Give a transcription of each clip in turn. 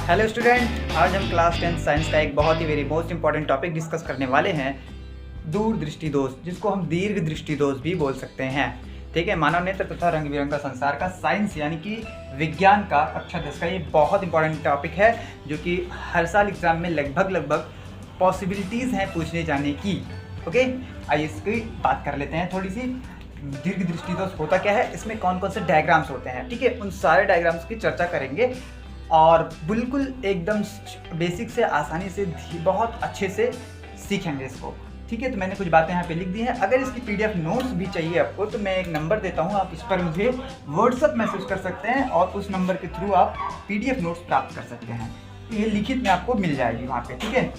Hello student, आज हम class 10 science का एक बहुत ही मोस्ट इंपॉर्टेंट टॉपिक डिस्कस करने वाले हैं, दूरदृष्टि दोष, जिसको हम दीर्घ दृष्टि दोष भी बोल सकते हैं। ठीक है, मानव नेत्र तथा रंग बिरंगा संसार का साइंस यानी कि विज्ञान का कक्षा 10 का ये बहुत इंपॉर्टेंट टॉपिक है, जो कि हर साल एग्जाम में लगभग पॉसिबिलिटीज़ हैं पूछने जाने की। ओके, आइए इसकी बात कर लेते हैं थोड़ी सी। दीर्घ दृष्टि दोष होता क्या है, इसमें कौन कौन से डायग्राम्स होते हैं, ठीक है, उन सारे डायग्राम्स की चर्चा करेंगे और बिल्कुल एकदम बेसिक से आसानी से बहुत अच्छे से सीखेंगे इसको। ठीक है, तो मैंने कुछ बातें यहाँ पे लिख दी हैं। अगर इसकी पीडीएफ नोट्स भी चाहिए आपको तो मैं एक नंबर देता हूँ, आप इस पर मुझे व्हाट्सअप मैसेज कर सकते हैं और उस नंबर के थ्रू आप पीडीएफ नोट्स प्राप्त कर सकते हैं। ये लिखित में आपको मिल जाएगी वहाँ पे। ठीक है,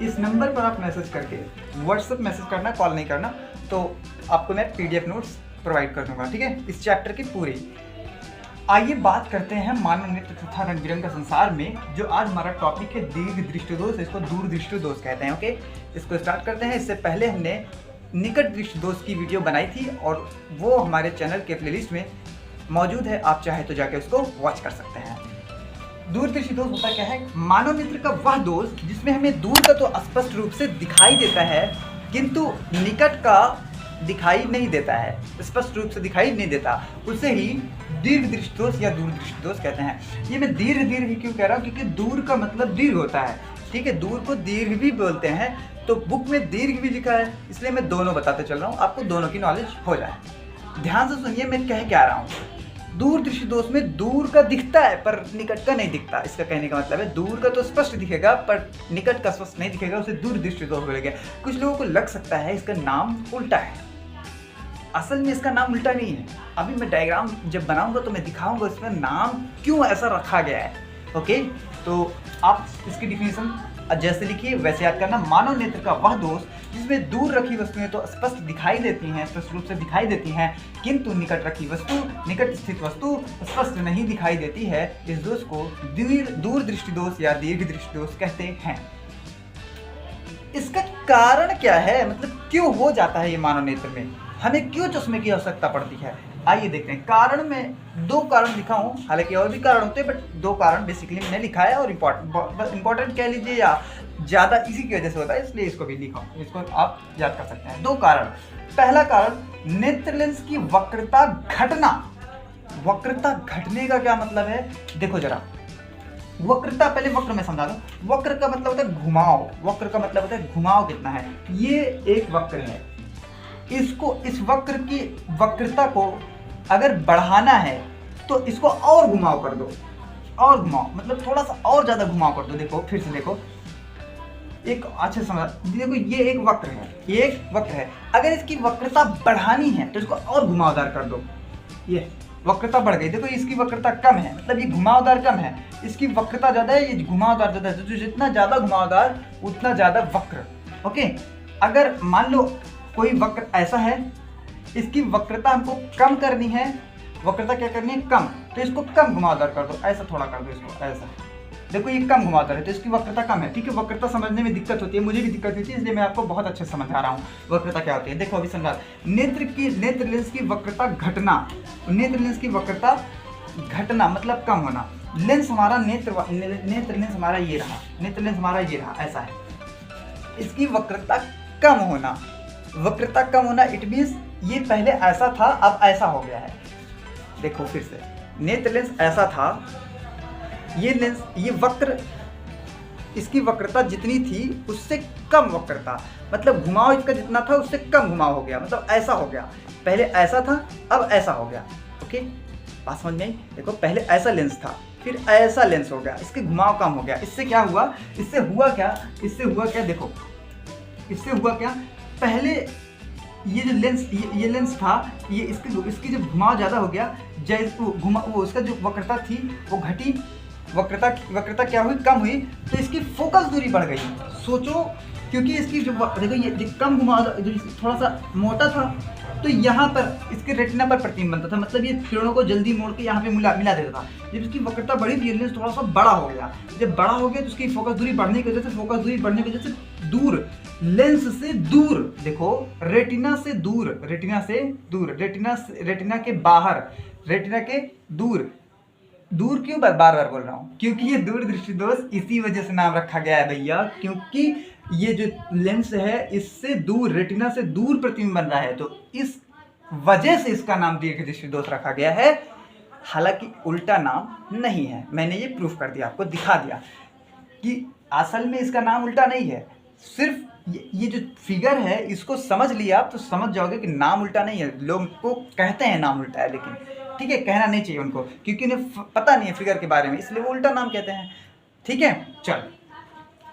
इस नंबर पर आप मैसेज करके व्हाट्सअप मैसेज करना, कॉल नहीं करना, तो आपको मैं पीडीएफ नोट्स प्रोवाइड कर दूंगा। ठीक है, इस चैप्टर की पूरी। आइए बात करते हैं मानव नेत्र तथा रंग बिरंगा संसार में, जो आज हमारा टॉपिक है दीर्घ दृष्टि दोष, इसको दूरदृष्टि दोष कहते हैं। ओके, इसको स्टार्ट करते हैं। इससे पहले हमने निकट दृष्टि दोष की वीडियो बनाई थी और वो हमारे चैनल के प्लेलिस्ट में मौजूद है, आप चाहे तो जाके उसको वॉच कर सकते हैं। दूरदृष्टि दोष होता क्या है, मानव नेत्र का वह दोष जिसमें हमें दूर का तो स्पष्ट रूप से दिखाई देता है किंतु निकट का दिखाई नहीं देता है, स्पष्ट रूप से दिखाई नहीं देता, उसे ही दीर्घ दृष्टि दोष या दूरदृष्टि दोष कहते हैं। ये मैं दीर्घ क्यों कह रहा हूँ, क्योंकि दूर का मतलब दीर्घ होता है। ठीक है, दूर को दीर्घ भी बोलते हैं, तो बुक में दीर्घ भी लिखा है, इसलिए मैं दोनों बताते चल रहा हूँ, आपको दोनों की नॉलेज हो जाए। ध्यान से सुनिए मैं कह क्या रहा हूँ। दूरदृष्टि दोष में दूर का दिखता है पर निकट का नहीं दिखता। इसका कहने का मतलब है दूर का तो स्पष्ट दिखेगा पर निकट का स्पष्ट नहीं दिखेगा, उसे दूरदृष्टि दोष बोलेंगे। कुछ लोगों को लग सकता है इसका नाम उल्टा है, असल में इसका नाम उल्टा नहीं है। अभी मैं डायग्राम जब बनाऊंगा तो मैं दिखाऊंगा इसमें नाम क्यों ऐसा रखा गया है। ओके, तो आप इसकी डिफिनेशन जैसे लिखिए वैसे याद करना। मानव नेत्र का वह दोष जिसमें दूर रखी वस्तुएं तो स्पष्ट दिखाई देती हैं, स्पष्ट रूप से दिखाई देती हैं, किंतु निकट रखी वस्तु, निकट स्थित वस्तु स्पष्ट नहीं दिखाई देती है। इस दोष को दूरदृष्टि दोष या दीर्घ दृष्टि दोष कहते हैं। इसका कारण क्या है, मतलब क्यों हो जाता है ये मानव नेत्र में, हमें क्यों चश्मे की आवश्यकता पड़ती है, आइए देखते हैं। कारण में दो कारण लिखा हूँ, हालांकि और भी कारण होते हैं बट दो कारण बेसिकली मैंने लिखा है और इम्पोर्टेंट कह लीजिए या ज़्यादा इसी की वजह से होता है, इसलिए इसको भी लिखा हूँ, इसको आप याद कर सकते हैं। दो कारण। पहला कारण नेत्र लेंस की वक्रता घटना। वक्रता घटने का क्या मतलब है, देखो जरा। वक्रता, पहले वक्र में समझा दूं। वक्र का मतलब होता है घुमाव, वक्र का मतलब होता है घुमाव कितना है। ये एक वक्र है, इसको, इस वक्र की वक्रता को अगर बढ़ाना है तो इसको और घुमाव कर दो, और घुमाव मतलब थोड़ा सा और ज्यादा घुमाव कर दो। देखो फिर से देखो, एक अच्छे समझ, देखो ये एक वक्र है, ये एक वक्र है, अगर इसकी वक्रता बढ़ानी है तो इसको और घुमावदार कर दो। ये वक्रता बढ़ गई, देखो इसकी वक्रता कम है, मतलब ये घुमावदार कम है, इसकी वक्रता ज्यादा है, ये घुमावदार ज्यादा है, तो जितना ज्यादा घुमावदार उतना ज्यादा वक्र। ओके, अगर मान लो कोई वक्र ऐसा है, इसकी वक्रता हमको कम करनी है, वक्रता क्या करनी है, कम, तो इसको कम घुमावदार कर दो, ऐसा थोड़ा कर दो इसको, ऐसा। देखो ये कम घुमावदार है तो इसकी वक्रता कम है। ठीक है, वक्रता समझने में दिक्कत होती है, मुझे भी दिक्कत होती है, इसलिए मैं आपको बहुत अच्छे से समझा रहा हूँ वक्रता क्या होती है। देखो अभी समझा, नेत्र लेंस की वक्रता घटना, नेत्र लेंस की वक्रता घटना मतलब कम होना। लेंस हमारा नेत्र लेंस हमारा ये रहा, नेत्र लेंस हमारा ये रहा, ऐसा है, इसकी वक्रता कम होना। वक्रता कम होना इट मीन्स ये पहले ऐसा था अब ऐसा हो गया है। देखो फिर से, नेत्र लेंस ऐसा था, ये लेंस, ये वक्र, इसकी वक्रता जितनी थी उससे कम वक्रता, मतलब घुमाव इसका जितना था उससे कम घुमाव हो गया, मतलब ऐसा हो गया। पहले ऐसा था अब ऐसा हो गया। ओके, बात समझ में आई। देखो पहले ऐसा लेंस था फिर ऐसा लेंस हो गया, इसके घुमाव कम हो गया। इससे क्या हुआ, इससे हुआ क्या, देखो इससे हुआ क्या, पहले ये जो लेंस, ये लेंस था, ये इसकी जब घुमाव ज़्यादा हो गया, जैसे वो उसका जो वक्रता थी वो घटी, वक्रता क्या हुई, कम हुई, तो इसकी फोकस दूरी बढ़ गई। सोचो, क्योंकि इसकी जो देखो ये कम घुमाव, जो थोड़ा सा मोटा था तो यहाँ पर इसके रेटिना पर प्रतिबिंब बनता था, मतलब ये किरणों को जल्दी मोड़ के यहाँ पे मिला देता था। जब इसकी वक्रता बढ़ी तो ये लेंस थोड़ा सा बड़ा हो गया, जब बड़ा हो गया तो उसकी फोकस दूरी बढ़ने की वजह से दूर लेंस से दूर, देखो रेटिना से दूर, रेटिना से दूर, रेटिना के बाहर, रेटिना के दूर, दूर क्यों बार बार बोल रहा हूँ, क्योंकि ये दूर दृष्टि दोष इसी वजह से नाम रखा गया है भैया, क्योंकि ये जो लेंस है इससे दूर, रेटिना से दूर प्रतिबिंब बन रहा है, तो इस वजह से इसका नाम दीर्घ दृष्टि दोष रखा गया है। हालांकि उल्टा नाम नहीं है, मैंने ये प्रूफ कर दिया, आपको दिखा दिया कि असल में इसका नाम उल्टा नहीं है, सिर्फ ये जो फिगर है इसको समझ लिया आप तो समझ जाओगे कि नाम उल्टा नहीं है। लोग को कहते हैं नाम उल्टा है, लेकिन ठीक है, कहना नहीं चाहिए उनको, क्योंकि उन्हें पता नहीं है फिगर के बारे में, इसलिए वो उल्टा नाम कहते हैं। ठीक है, चल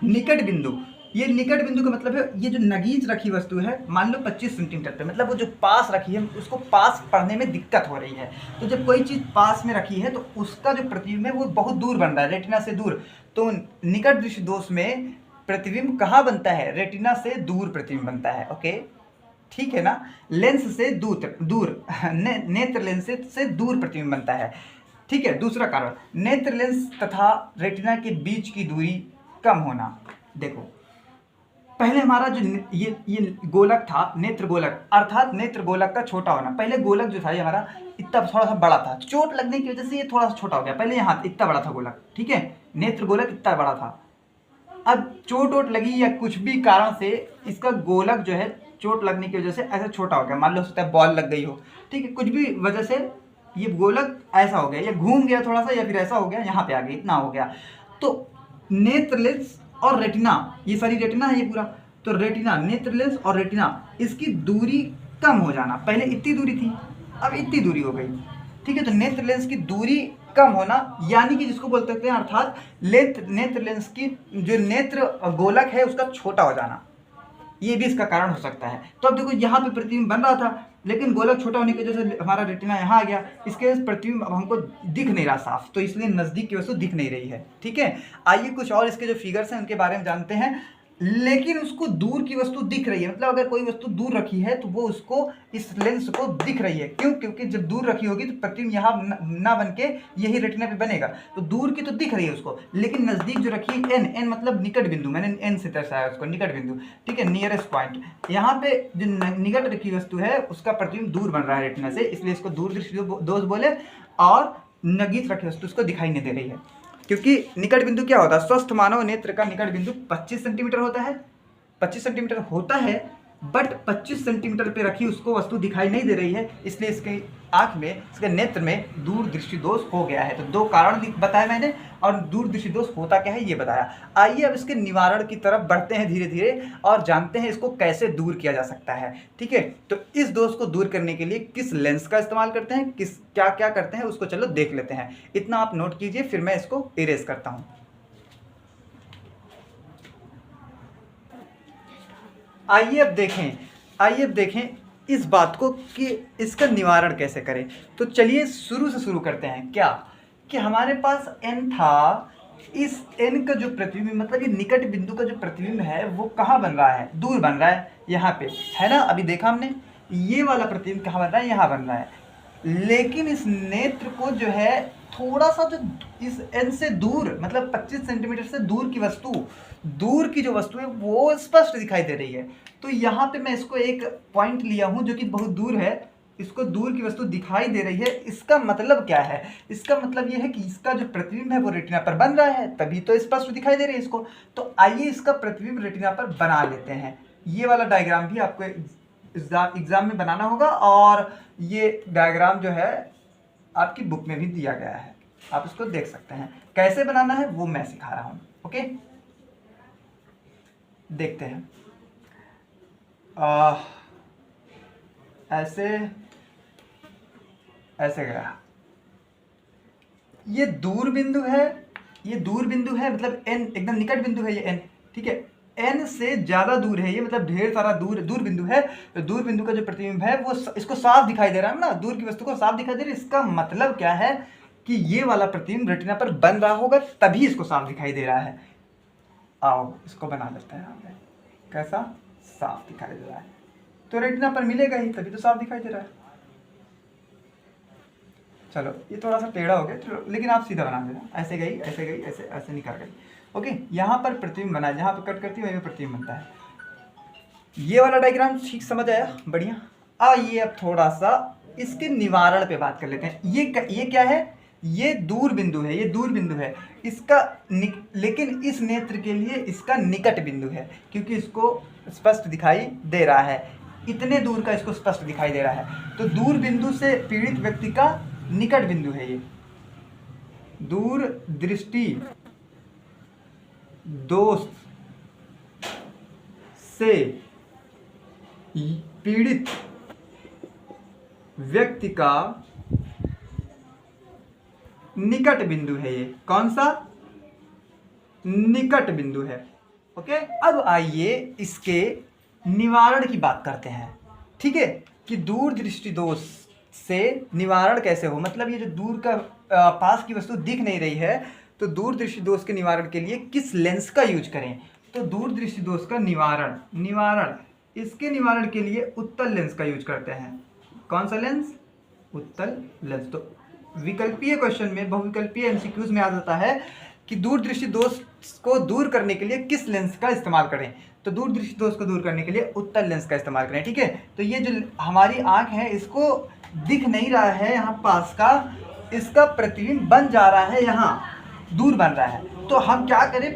निकट बिंदु, ये निकट बिंदु का मतलब है ये जो नगीच रखी वस्तु है, मान लो 25 सेंटीमीटर पे, मतलब वो जो पास रखी है उसको पास पढ़ने में दिक्कत हो रही है, तो जब कोई चीज़ पास में रखी है तो उसका जो प्रतिबिंब है वो बहुत दूर बन रहा है, रेटिना से दूर। तो निकट दृष्टि दोष में प्रतिबिंब कहाँ बनता है, रेटिना से दूर प्रतिबिंब बनता है। ओके, ठीक है ना, लेंस से दूर नेत्र लेंस से दूर प्रतिबिंब बनता है। ठीक है, दूसरा कारण, नेत्र लेंस तथा रेटिना के बीच की दूरी कम होना। देखो पहले हमारा जो ये गोलक था, नेत्र गोलक, अर्थात नेत्र गोलक का छोटा होना। पहले गोलक जो था ये हमारा इतना थोड़ा सा बड़ा था, चोट लगने की वजह से ये थोड़ा सा छोटा हो गया। पहले यहाँ इतना बड़ा था गोलक, ठीक है, नेत्र गोलक इतना बड़ा था। अब चोट वोट लगी या कुछ भी कारण से इसका गोलक जो है चोट लगने की वजह से ऐसा छोटा हो गया, मान लो सकता है बॉल लग गई हो, ठीक है, कुछ भी वजह से ये गोलक ऐसा हो गया या घूम गया थोड़ा सा, या फिर ऐसा हो गया यहाँ पे आ गया, इतना हो गया। तो नेत्र लेंस और रेटिना, ये सारी रेटिना है ये पूरा, तो रेटिना, नेत्र लेंस और रेटिना, इसकी दूरी कम हो जाना। पहले इतनी दूरी थी, अब इतनी दूरी हो गई, ठीक है। तो नेत्र लेंस की दूरी कम होना, यानी कि जिसको बोल सकते हैं अर्थात नेत्र लेंस की जो नेत्र गोलक है उसका छोटा हो जाना, ये भी इसका कारण हो सकता है। तो अब देखो यहाँ पे प्रतिबिंब बन रहा था, लेकिन गोलक छोटा होने की वजह से हमारा रेटिना यहाँ आ गया, इसके वजह से प्रतिबिंब अब हमको दिख नहीं रहा साफ, तो इसलिए नज़दीक की वस्तु दिख नहीं रही है। ठीक है, आइए कुछ और इसके जो फिगर्स हैं उनके बारे में जानते हैं। लेकिन उसको दूर की वस्तु दिख रही है, मतलब अगर कोई वस्तु दूर रखी है तो वो उसको इस लेंस को दिख रही है। क्यों? क्योंकि जब दूर रखी होगी तो प्रतिबिंब यहाँ ना बन के यही रेटिना पे बनेगा, तो दूर की तो दिख रही है उसको, लेकिन नज़दीक जो रखी है एन मतलब निकट बिंदु, मैंने एन से दर्शाया उसको, निकट बिंदु, ठीक है, नियरेस्ट पॉइंट। यहाँ पे जो निकट रखी वस्तु है उसका प्रतिबिंब दूर बन रहा है रेटिना से, इसलिए इसको दूर दृष्टि दोष बोले। और नगीच रखी वस्तु उसको दिखाई नहीं दे रही है, क्योंकि निकट बिंदु क्या होता है, स्वस्थ मानव नेत्र का निकट बिंदु 25 सेंटीमीटर होता है, 25 सेंटीमीटर होता है, बट 25 सेंटीमीटर पे रखी उसको वस्तु दिखाई नहीं दे रही है, इसलिए इसके आँख में, इसके नेत्र में दूर दृष्टि दोष हो गया है। तो दो कारण बताए मैंने, और दूर दृष्टि दोष होता क्या है ये बताया। आइए अब इसके निवारण की तरफ बढ़ते हैं धीरे धीरे, और जानते हैं इसको कैसे दूर किया जा सकता है। ठीक है, तो इस दोष को दूर करने के लिए किस लेंस का इस्तेमाल करते हैं, किस क्या क्या करते हैं उसको चलो देख लेते हैं। इतना आप नोट कीजिए, फिर मैं इसको इरेज करता हूँ। आइए अब देखें इस बात को कि इसका निवारण कैसे करें। तो चलिए शुरू से शुरू करते हैं। क्या कि हमारे पास n था, इस n का जो प्रतिबिंब, मतलब ये निकट बिंदु का जो प्रतिबिंब है वो कहाँ बन रहा है, दूर बन रहा है, यहाँ पे है ना, अभी देखा हमने, ये वाला प्रतिबिंब कहाँ बन रहा है, यहाँ बन रहा है। लेकिन इस नेत्र को जो है थोड़ा सा जो इस n से दूर, मतलब 25 सेंटीमीटर से दूर की वस्तु, दूर की जो वस्तु है वो स्पष्ट दिखाई दे रही है। तो यहाँ पे मैं इसको एक पॉइंट लिया हूँ जो कि बहुत दूर है, इसको दूर की वस्तु दिखाई दे रही है। इसका मतलब क्या है, इसका मतलब ये है कि इसका जो प्रतिबिंब है वो रेटिना पर बन रहा है, तभी तो स्पष्ट दिखाई दे रही है इसको। तो आइए इसका प्रतिबिंब रेटिना पर बना लेते हैं। ये वाला डायग्राम भी आपको एग्जाम में बनाना होगा, और ये डायग्राम जो है आपकी बुक में भी दिया गया है, आप इसको देख सकते हैं। कैसे बनाना है वो मैं सिखा रहा हूँ। ओके, देखते हैं। ऐसे गया, ये दूर बिंदु है, ये दूर बिंदु है, मतलब n एकदम निकट बिंदु है ये n, ठीक है, n से ज़्यादा दूर है ये, मतलब ढेर सारा दूर बिंदु है। तो दूर बिंदु का जो प्रतिबिंब है वो इसको साफ दिखाई दे रहा है ना, दूर की वस्तु को साफ दिखाई दे रही है। इसका मतलब क्या है कि ये वाला प्रतिबिंब रेटिना पर बन रहा होगा, तभी इसको साफ दिखाई दे रहा है। आओ इसको बना लेते हैं यहाँ पे, कैसा, साफ दिखाई दे रहा है, तो रेटिना पर मिलेगा ही, तभी तो साफ दिखाई दे रहा है। चलो ये थोड़ा सा टेढ़ा हो गया, चलो, लेकिन आप सीधा बना देना, ऐसे गई, ऐसे गई, ऐसे ऐसे निकल गई। ओके, यहाँ पर प्रतिबिंब बना है, जहाँ पर कट करती है वहीं पर प्रतिबिंब बनता है। ये वाला डायग्राम ठीक समझ आया, बढ़िया। आइए अब थोड़ा सा इसके निवारण पे बात कर लेते हैं। ये क्या है, ये दूर बिंदु है, ये दूर बिंदु है इसका लेकिन इस नेत्र के लिए इसका निकट बिंदु है, क्योंकि इसको स्पष्ट दिखाई दे रहा है, इतने दूर का इसको स्पष्ट दिखाई दे रहा है। तो दूर बिंदु से पीड़ित व्यक्ति का निकट बिंदु है ये। दूर दृष्टि दोष से पीड़ित व्यक्ति का निकट बिंदु है ये। कौन सा? निकट बिंदु है। ओके, अब आइए इसके निवारण की बात करते हैं। ठीक है, कि दूर दृष्टि दोष से निवारण कैसे हो, मतलब ये जो दूर का पास की वस्तु दिख नहीं रही है, तो दूर दृष्टि दोष के निवारण के लिए किस लेंस का यूज करें। तो दूर दृष्टि दोष का निवारण इसके निवारण के लिए उत्तल लेंस का यूज करते हैं। कौन सा लेंस? उत्तल लेंस। तो विकल्पीय क्वेश्चन में, बहुविकल्पीय एमसीक्यूज में आ जाता है कि दूर दृष्टि दोष को दूर करने के लिए किस लेंस का इस्तेमाल करें। तो दूर दृष्टि दोष को दूर करने के लिए उत्तल लेंस का इस्तेमाल करें। ठीक है, तो ये जो हमारी आंख है इसको दिख नहीं रहा है यहाँ पास का, इसका प्रतिबिंब बन जा रहा है, यहाँ दूर बन रहा है। तो हम क्या करें,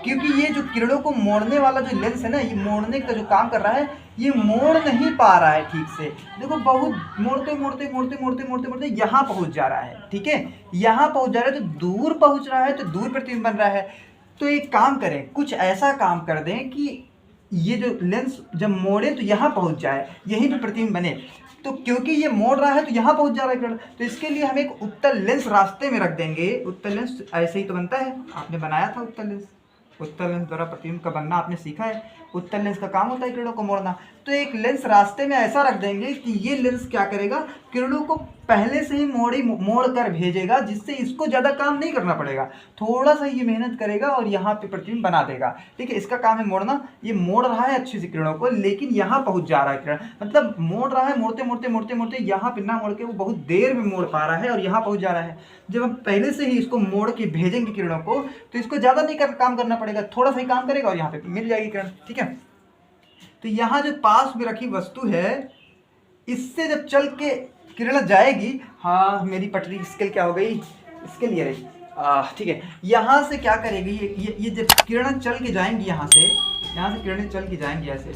क्योंकि ये जो किरणों को मोड़ने वाला जो लेंस है ना, ये मोड़ने का जो काम कर रहा है, ये मोड़ नहीं पा रहा है ठीक से। देखो बहुत मोड़ते मोड़ते मोड़ते मोड़ते मोड़ते मोड़ते यहाँ पहुँच जा रहा है। ठीक है, यहाँ पहुँच जा रहा है, तो दूर पहुँच रहा है, तो दूर प्रतिबिंब बन रहा है। तो एक काम करें, कुछ ऐसा काम कर दें कि ये जो लेंस जब मोड़े तो यहाँ पहुँच जाए, यहीं पर प्रतिबिंब बने। तो क्योंकि ये मोड़ रहा है तो यहाँ पहुँच जा रहा है किरण, तो इसके लिए हम एक उत्तल लेंस रास्ते में रख देंगे। उत्तल लेंस ऐसे ही तो बनता है, आपने बनाया था उत्तल लेंस। उत्तल लेंस द्वारा प्रतिबिंब का बनना आपने सीखा है। उत्तल लेंस का काम होता है किरणों को मोड़ना। तो एक लेंस रास्ते में ऐसा रख देंगे कि ये लेंस क्या करेगा, किरणों को पहले से ही मोड़ कर भेजेगा, जिससे इसको ज़्यादा काम नहीं करना पड़ेगा, थोड़ा सा ये मेहनत करेगा और यहाँ पे प्रतिबिंब बना देगा। ठीक है, इसका काम है मोड़ना। ये मोड़ रहा है अच्छी सी किरणों को, लेकिन यहाँ पहुँच जा रहा है किरण, मतलब मोड़ रहा है, मोड़ते मोड़ते मोड़ते मोड़ते यहाँ पे ना मोड़ के वो बहुत देर में मोड़ पा रहा है और यहाँ पहुँच जा रहा है। जब हम पहले से ही इसको मोड़ के भेजेंगे किरणों को, तो इसको ज़्यादा नहीं काम करना पड़ेगा, थोड़ा सा ही काम करेगा और यहाँ पे मिल जाएगी किरण। ठीक है, तो यहाँ जो पास में रखी वस्तु है, इससे जब चल के किरण जाएगी, हाँ मेरी पटरी स्केल क्या हो गई, स्केल ये रही। ठीक है, यहाँ से क्या करेगी, ये जब किरण चल के जाएंगी, यहाँ से किरणें चल के जाएंगी, ऐसे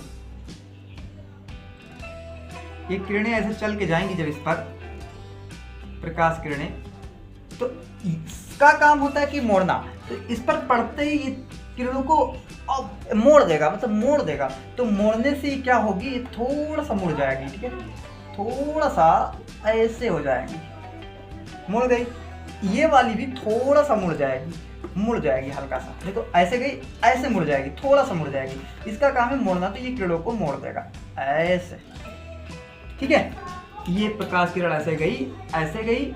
ये किरणें ऐसे चल के जाएंगी जब इस पर प्रकाश किरणें, तो इसका काम होता है कि मोड़ना। तो इस पर पड़ते ही ये किरणों को मोड़ देगा, मतलब मोड़ देगा। तो मोड़ने से क्या होगी, ये थोड़ा सा मुड़ जाएगी। ठीक है, थोड़ा सा ऐसे हो जाएगी, मुड़ गई। ये वाली भी थोड़ा सा मुड़ जाएगी हल्का सा। देखो ऐसे गई, ऐसे मुड़ जाएगी, थोड़ा सा मुड़ जाएगी। इसका काम है मोड़ना, तो ये किरणों को मोड़ देगा ऐसे। ठीक है, ये प्रकाश किरण ऐसे गई,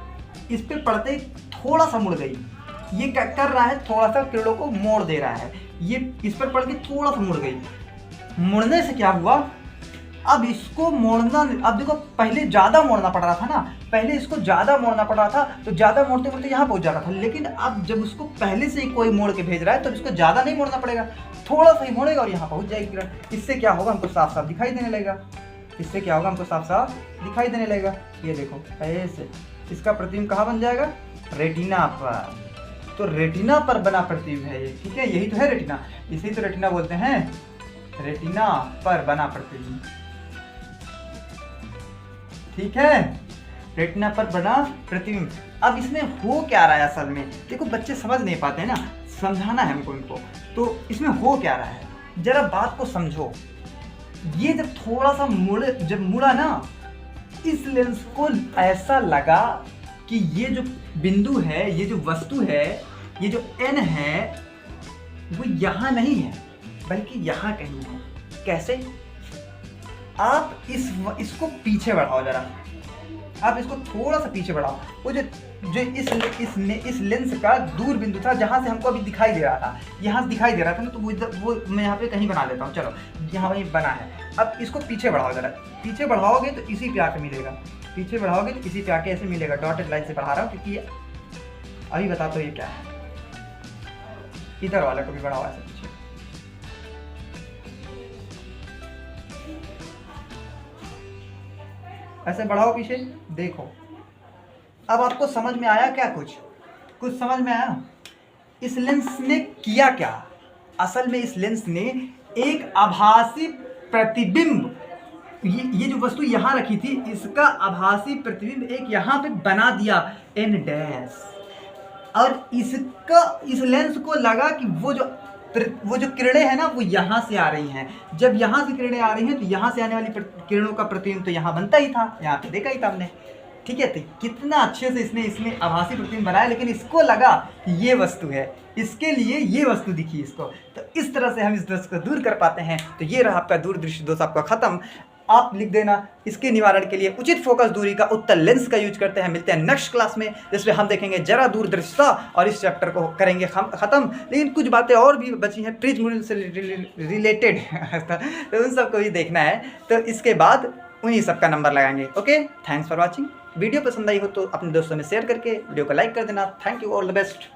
इस पे पड़ते ही थोड़ा सा मुड़ गई। ये क्या कर रहा है, थोड़ा सा किरणों को मोड़ दे रहा है। ये इस पर पड़ के थोड़ा सा मुड़ गई। मुड़ने से क्या हुआ, अब इसको मोड़ना, अब देखो पहले ज़्यादा मोड़ना पड़ रहा था ना, पहले इसको ज़्यादा मोड़ना पड़ रहा था, तो ज़्यादा मोड़ते मोड़ते यहाँ पहुँच जाता था। लेकिन अब जब उसको पहले से ही कोई मोड़ के भेज रहा है, तो इसको ज़्यादा नहीं मोड़ना पड़ेगा, थोड़ा सा ही मोड़ेगा और यहाँ पहुँच जाएगी किरण। इससे क्या होगा, हमको साफ साफ दिखाई देने लगेगा। ये देखो ऐसे, इसका प्रतिबिंब कहाँ बन जाएगा, रेटिना पर। तो रेटिना पर बना प्रतिबिंब है ये। ठीक है, यही तो है रेटिना, इसी तो रेटिना बोलते हैं, रेटिना पर बना प्रतिबिंब। ठीक है, रेटिना पर बना प्रतिबिंब। अब इसमें हो क्या रहा है असल में, देखो बच्चे समझ नहीं पाते हैं ना, समझाना है हमको इनको। तो इसमें हो क्या रहा है, जरा बात को समझो। ये जब थोड़ा सा मुड़ा ना, इस लेंस को ऐसा लगा कि ये जो बिंदु है, ये जो वस्तु है, ये जो n है, वो यहाँ नहीं है बल्कि यहाँ कहीं है। कैसे, आप इसको पीछे बढ़ाओ, जरा आप इसको थोड़ा सा पीछे बढ़ाओ। वो जो इस लेंस का दूर बिंदु था, जहाँ से हमको अभी दिखाई दे रहा था, यहाँ से दिखाई दे रहा था ना, तो वो मैं यहाँ पे कहीं बना लेता हूँ। चलो यहाँ वहीं बना है। अब इसको पीछे बढ़ाओ, जरा पीछे बढ़ाओगे तो इसी पे आके मिलेगा, पीछे बढ़ाओगे तो इसी पे आके ऐसे मिलेगा। डॉटेड लाइन से बढ़ा रहा हूँ क्योंकि अभी बता दो ये क्या है। इधर वाला को भी बढ़ाओ ऐसे पीछे, ऐसे बढ़ाओ पीछे, देखो अब आपको समझ में आया क्या? कुछ समझ में आया? इस लेंस ने किया क्या? असल में इस लेंस ने एक आभासी प्रतिबिंब, ये जो वस्तु यहाँ रखी थी इसका आभासी प्रतिबिंब एक यहाँ पे बना दिया n डैश, और इस लेंस को लगा कि वो जो किरणें हैं ना वो यहाँ से आ रही हैं। जब यहाँ से किरणें आ रही हैं तो यहाँ से आने वाली किरणों का प्रतिबिंब तो यहाँ बनता ही था, यहाँ पे देखा ही था हमने, ठीक है। तो कितना अच्छे से इसने आभासी प्रतिबिंब बनाया, लेकिन इसको लगा कि ये वस्तु है, इसके लिए ये वस्तु दिखी इसको। तो इस तरह से हम इस दोष को दूर कर पाते हैं। तो ये रहा आपका दूरदृष्टि दोष आपका खत्म। आप लिख देना, इसके निवारण के लिए उचित फोकस दूरी का उत्तल लेंस का यूज करते हैं। मिलते हैं नेक्स्ट क्लास में, जिसमें हम देखेंगे जरा दूरदृष्टता और इस चैप्टर को करेंगे खत्म। लेकिन कुछ बातें और भी बची हैं प्रिज्म से रिलेटेड तो उन सबको भी देखना है। तो इसके बाद उन्हीं सब का नंबर लगाएंगे। Okay, thanks for watching. Video पसंद आई हो तो अपने दोस्तों में शेयर करके वीडियो को लाइक कर देना। Thank you, all the best.